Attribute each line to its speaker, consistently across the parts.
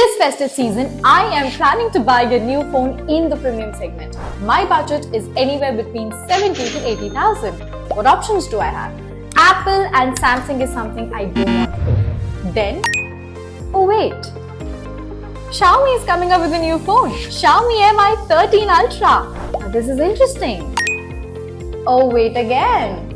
Speaker 1: This festive season, I am planning to buy a new phone in the premium segment. My budget is anywhere between 70 to 80,000. What options do I have? Apple and Samsung is something I don't want to do. Then, oh wait, Xiaomi is coming up with a new phone, Xiaomi Mi 13 Ultra. Now this is interesting. Oh wait again.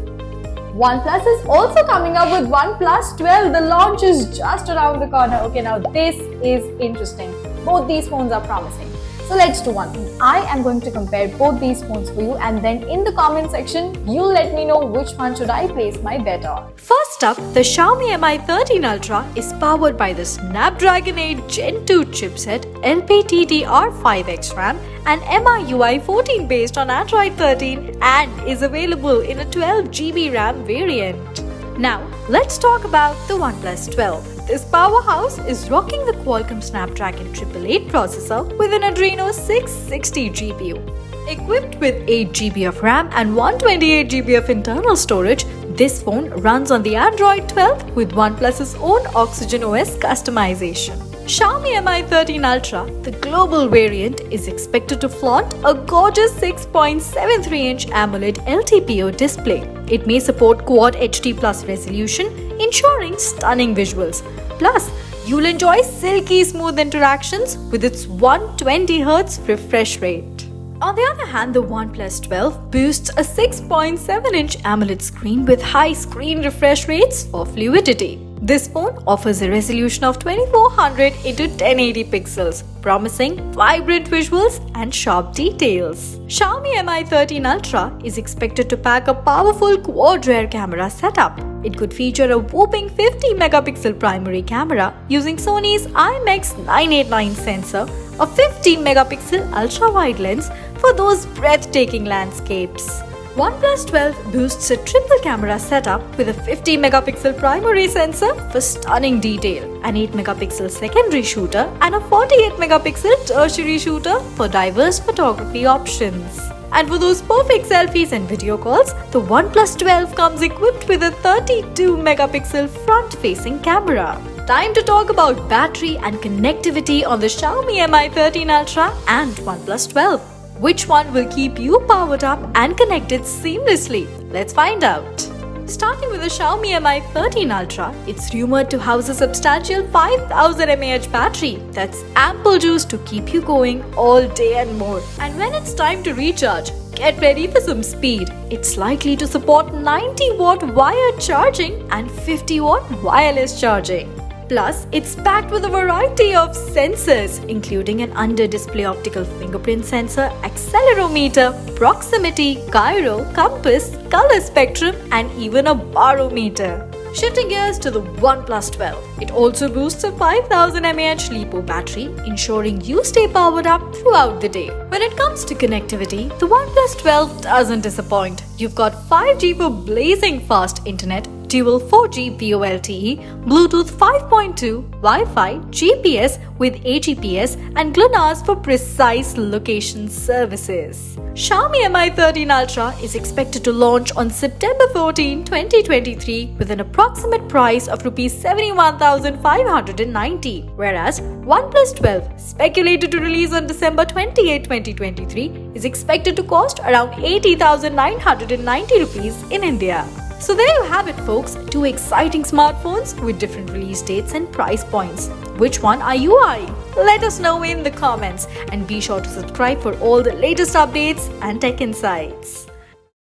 Speaker 1: OnePlus is also coming up with OnePlus 12. The launch is just around the corner. Okay, now this is interesting. Both these phones are promising. So let's do one thing. I am going to compare both these phones for you, and then in the comment section, you'll let me know which one should I place my bet on.
Speaker 2: First up, the Xiaomi Mi 13 Ultra is powered by the Snapdragon 8 Gen 2 chipset, LPDDR5X RAM and MIUI 14 based on Android 13 and is available in a 12GB RAM variant. Now, let's talk about the OnePlus 12. This powerhouse is rocking the Qualcomm Snapdragon 888 processor with an Adreno 660 GPU. Equipped with 8GB of RAM and 128GB of internal storage, this phone runs on the Android 12 with OnePlus's own Oxygen OS customization. Xiaomi Mi 13 Ultra, the global variant, is expected to flaunt a gorgeous 6.73-inch AMOLED LTPO display. It may support Quad HD Plus resolution, ensuring stunning visuals. Plus, you'll enjoy silky smooth interactions with its 120Hz refresh rate. On the other hand, the OnePlus 12 boasts a 6.7-inch AMOLED screen with high screen refresh rates for fluidity. This phone offers a resolution of 2400 x 1080 pixels, promising vibrant visuals and sharp details. Xiaomi Mi 13 Ultra is expected to pack a powerful quad-rear camera setup. It could feature a whopping 50-megapixel primary camera using Sony's IMX989 sensor, a 15-megapixel ultra-wide lens for those breathtaking landscapes. OnePlus 12 boasts a triple camera setup with a 50-megapixel primary sensor for stunning detail, an 8-megapixel secondary shooter and a 48-megapixel tertiary shooter for diverse photography options. And for those perfect selfies and video calls, the OnePlus 12 comes equipped with a 32-megapixel front-facing camera. Time to talk about battery and connectivity on the Xiaomi Mi 13 Ultra and OnePlus 12. Which one will keep you powered up and connected seamlessly? Let's find out. Starting with the Xiaomi Mi 13 Ultra, it's rumored to house a substantial 5000 mAh battery that's ample juice to keep you going all day and more. And when it's time to recharge, get ready for some speed. It's likely to support 90-watt wired charging and 50-watt wireless charging. Plus, it's packed with a variety of sensors, including an under-display optical fingerprint sensor, accelerometer, proximity, gyro, compass, color spectrum, and even a barometer. Shifting gears to the OnePlus 12. It also boasts a 5000 mAh LiPo battery, ensuring you stay powered up throughout the day. When it comes to connectivity, the OnePlus 12 doesn't disappoint. You've got 5G for blazing fast internet, dual 4G VoLTE, Bluetooth 5.2, Wi-Fi, GPS with AGPS and GLONASS for precise location services. Xiaomi Mi 13 Ultra is expected to launch on September 14, 2023 with an approximate price of Rs 71,590, whereas OnePlus 12, speculated to release on December 28, 2023, is expected to cost around 80,990 rupees in India. So there you have it, folks, two exciting smartphones with different release dates and price points. Which one are you eyeing? Let us know in the comments and be sure to subscribe for all the latest updates and tech insights.